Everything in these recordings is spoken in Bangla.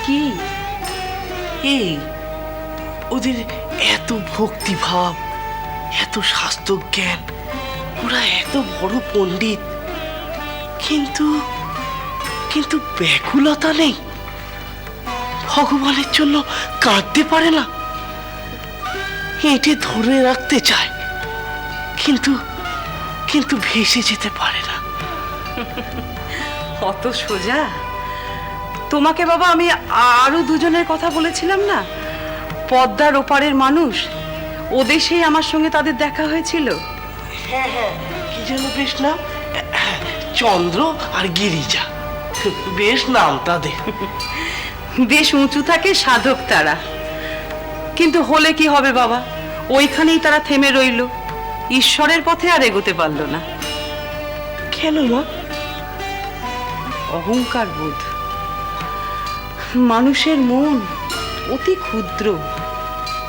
কি? এই ওদের এত ভক্তিভাব, এত শাস্ত্র জ্ঞান, ওরা এত বড় পণ্ডিত, কিন্তু কিন্তু ব্যাকুলতা নেই, ভগবানের জন্য কাঁদতে পারে না। এঁটে ধরে রাখতে চায়, কিন্তু কিন্তু ভেসে যেতে পারে না। অত সোজা? তোমাকে বাবা আমি আরো দুজনের কথা বলেছিলাম না, পদ্মার ওপারের মানুষ, ও দেশেই আমার সঙ্গে তাদের দেখা হয়েছিল। হ্যাঁ হ্যাঁ, কি যেন বেশ নাম, চন্দ্র আর গিরিজা, বেশ নাম তাদের। বেশ উঁচু থাকে সাধক তারা, কিন্তু হলে কি হবে বাবা, ওইখানেই তারা থেমে রইল, ঈশ্বরের পথে আর এগোতে পারল না। কেন মা? অহংকার বোধ। মানুষের মন অতি ক্ষুদ্র,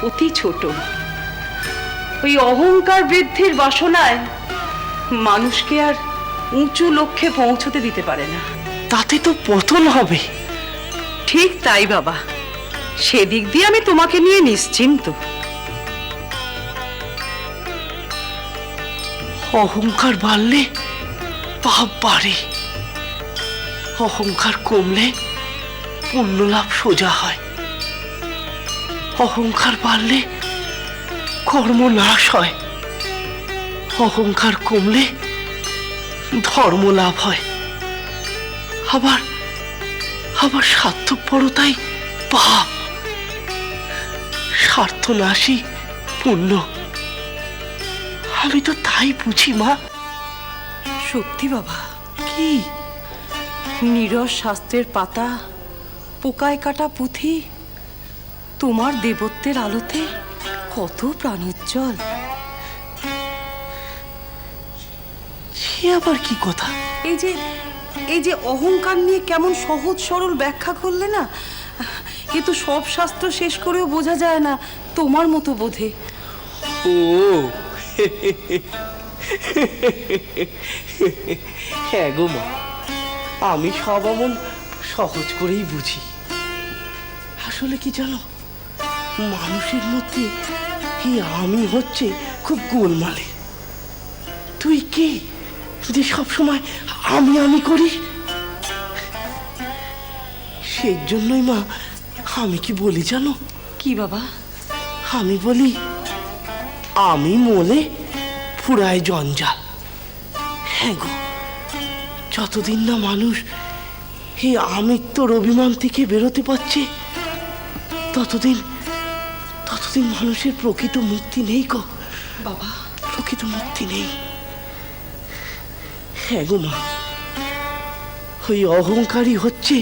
অতি ছোট। ওই অহংকার বৃদ্ধির বাসনায় মানুষকে আর উঁচু লক্ষ্যে পৌঁছতে দিতে পারে না। তাতে তো পতন হবে। ঠিক তাই বাবা, সেদিক দিয়ে আমি তোমাকে নিয়ে নিশ্চিন্ত। অহংকার বাড়লে পাপ বাড়ে, অহংকার কমলে পুণ্য লাভ সোজা হয়। অহংকার বাড়লে কর্ম নাশ হয়, অহংকার কমলে ধর্ম লাভ হয়। আবার আবার স্বার্থপরতাই পাপ, স্বার্থনাশী পুণ্য। আমি তো তাই বুঝি মা। সত্যি বাবা, কি? নীরস শাস্ত্রের পাতা, পোকায় কাটা পুঁথি, তোমার দেবত্বের আলোতে কত প্রাণোজ্জ্বল। সে আবার কি কথা? এই যে অহংকার নিয়ে কেমন সহজ সরল ব্যাখ্যা করলে না, এ তো সব শাস্ত্র শেষ করেও বোঝা যায় না তোমার মতো বোধে। ও হ্যাঁ গো মা, আমি সব এমন সহজ করেই বুঝি। আসলে কি জানো, মানুষের মধ্যে এই আমি হচ্ছে খুব গোলমালে। তুই কে যে সবসময় আমি আমি করিস? সেই জন্যই মা আমি কি বলি জানো? কি বাবা? আমি বলি, আমি মোলে ফুরায় জঞ্জাল। হ্যাঁ গো, যতদিন না মানুষ এই আমিত্বর অভিমান থেকে বেরোতে পারছে, ততদিন ততদিন মানুষের প্রকৃত মুক্তি নেই গো বাবা, প্রকৃত মুক্তি নেই। হ্যাঁ গো মা, ওই অহংকারই হচ্ছে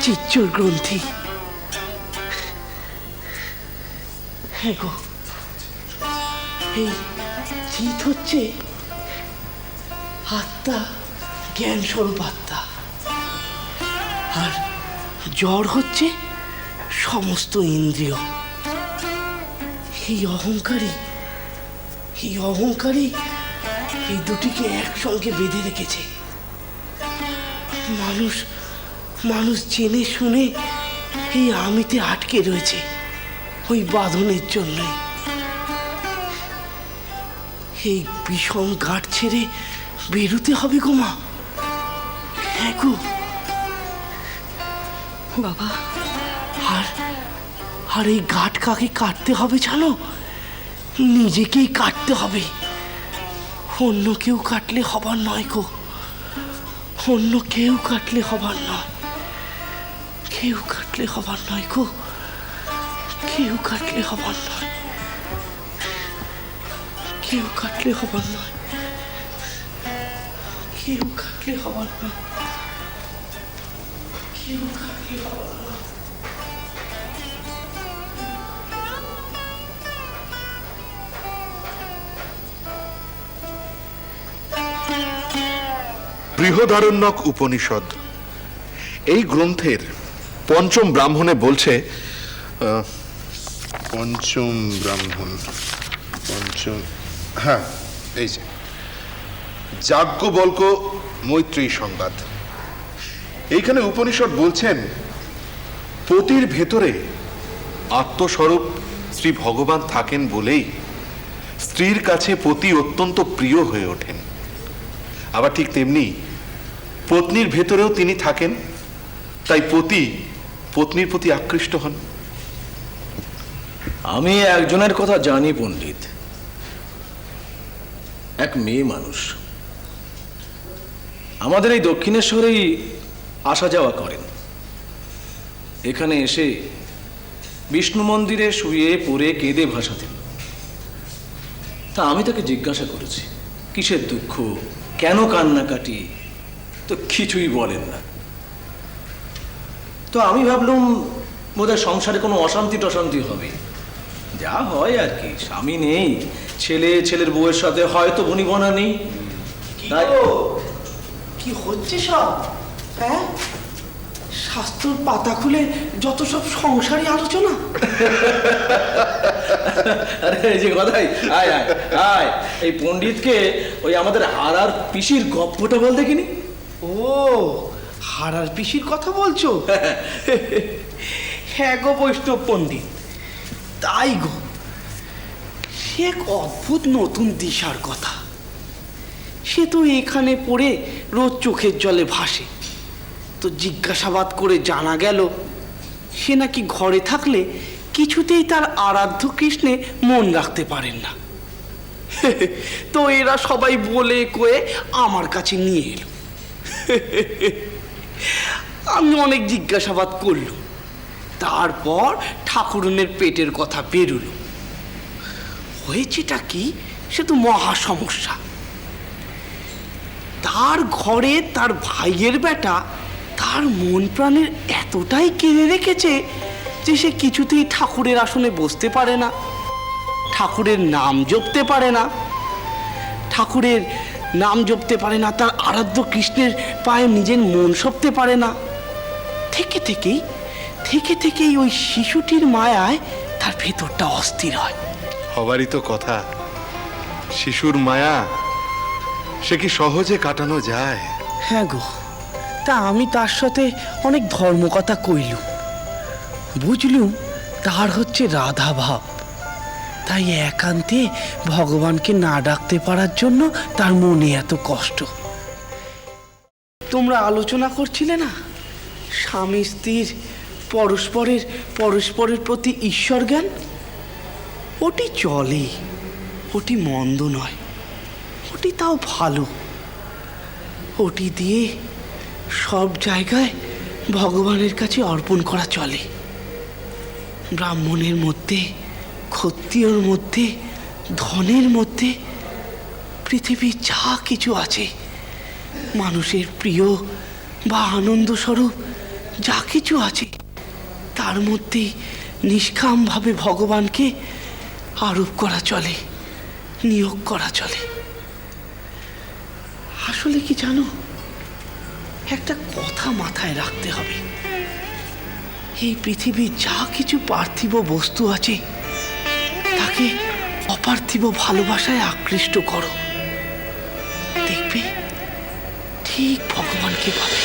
চিচ্চর গ্রন্থি। হ্যাঁ গো, এই চিত হচ্ছে আত্মা, জ্ঞান স্বরূপ আত্মা, আর জ্বর হচ্ছে সমস্ত ইন্দ্রিয়। এই অহংকারী এই দুটিকে একসঙ্গে বেঁধে রেখেছে। মানুষ জেনে শুনে এই আমিতে আটকে রয়েছে, ওই বাঁধনের জন্যই। এই বিষম গাঁট ছেড়ে বেরোতে হবে গো মা। হ্যাঁ গো বাবা, আর এই গাঁট কাকে কাটতে হবে জানো? নিজেকেই কাটতে হবে। অন্য কেউ কাটলে হবার নয় গো, অন্য কেউ কাটলে হবার নয়, কেউ কাটলে হবার নয় গো, কেউ কাটলে হবার নয়, কেউ কাটলে হবার নয়, কেউ কাটলে হবার নয়, কেউ কাটলে হবার নয়। বৃহদারণ্যক উপনিষদ এই গ্রন্থের পঞ্চম ব্রাহ্মণে বলছে, পঞ্চম ব্রাহ্মণ, হ্যাঁ এই যে যাজ্ঞবল্ক্য মৈত্রেয়ী সংবাদ, এইখানে উপনিষদ বলছেন পতির ভেতরে আত্মস্বরূপ শ্রী ভগবান থাকেন বলেই স্ত্রীর কাছে পতি অত্যন্ত প্রিয় হয়ে ওঠেন। আবার ঠিক তেমনি পত্নীর ভেতরেও তিনি থাকেন, তাই পতি পত্নীর প্রতি আকৃষ্ট হন। আমি একজনের কথা জানি পণ্ডিত, এক মেয়ে মানুষ আমাদের এই দক্ষিণেশ্বরেই আসা যাওয়া করেন। এখানে এসে বিষ্ণু মন্দিরে শুয়ে পড়ে কেঁদে ভাসাতেন। তা আমি তাকে জিজ্ঞাসা করেছি কিসের দুঃখ, কেন কান্নাকাটি, তো কিছুই বলেন না। তো আমি ভাবলাম বোধহয় সংসারে কোনো অশান্তি টশান্তি হবে, যা হয় আর কি। স্বামী নেই, ছেলের বউয়ের সাথে হয়তো বনিবনা নেই। তাই কি হচ্ছে সব? হ্যাঁ, শাস্ত্রর পাতা খুলে যত সব সংসারী আলোচনা। আরে এই যে কথাই, আয় আয় আয়, এই পণ্ডিতকে ওই আমাদের হারার পিসির গপ্পটা বল দেখিনি। ও, হারার পিসির কথা বলছো? হ্যাঁ গো বৈষ্ণব পণ্ডিত, তাই গো, সে এক অদ্ভুত নতুন দিশার কথা। সে তো এখানে পড়ে রোজ চোখের জলে ভাসে। তো জিজ্ঞাসাবাদ করে জানা গেল সে নাকি ঘরে থাকলে কিছুতেই তার আরাধ্য কৃষ্ণে মন রাখতে পারেন না। তো এরা সবাই বলে কয়ে আমার কাছে নিয়ে এলো। আমি অনেক জিজ্ঞাসাবাদ করলুম। তারপর ঠাকুরনের পেটের কথা বেরুলো। হয়েছেটা কি, সে তো মহা সমস্যা। তার ঘরে তার ভাইয়ের বেটা তার মন প্রাণের এতটাই কেড়ে রেখেছে যে সে কিছুতেই ঠাকুরের আসনে বসতে পারে না, ঠাকুরের নাম জপতে পারে না, তার আরাধ্য কৃষ্ণের পায়ে নিজের মন সঁপতে পারে না। থেকে থেকেই ওই শিশুটির মায়ায় তার ভেতরটা অস্থির হয়। হবারই তো কথা, শিশুর মায়া সে কি সহজে কাটানো যায়? হ্যাঁ গো, তা আমি তার সাথে অনেক ধর্মকথা কইলুম। বুঝলুম তার হচ্ছে রাধা ভাব, তাই একান্তে ভগবানকে না ডাকতে পারার জন্য তার মনে এত কষ্ট। তোমরা আলোচনা করছিলে না স্বামী স্ত্রীর পরস্পরের প্রতি ঈশ্বর জ্ঞান, ওটি চলে, ওটি মন্দ নয়, ওটি তাও ভালো। ওটি দিয়ে সব জায়গায় ভগবানের কাছে অর্পণ করা চলে। ব্রাহ্মণের মধ্যে, ক্ষত্রিয়র মধ্যে, ধনের মধ্যে, পৃথিবীর যা কিছু আছে, মানুষের প্রিয় বা আনন্দস্বরূপ যা কিছু আছে, তার মধ্যেই নিষ্কামভাবে ভগবানকে আরোপ করা চলে, নিয়োগ করা চলে। আসলে কি জানো, একটা কথা মাথায় রাখতে হবে। এই পৃথিবীর যা কিছু পার্থিব বস্তু আছে তাকে অপার্থিব ভালোবাসায় আকৃষ্ট করো, দেখবে ঠিক ভগবানকে পাবে।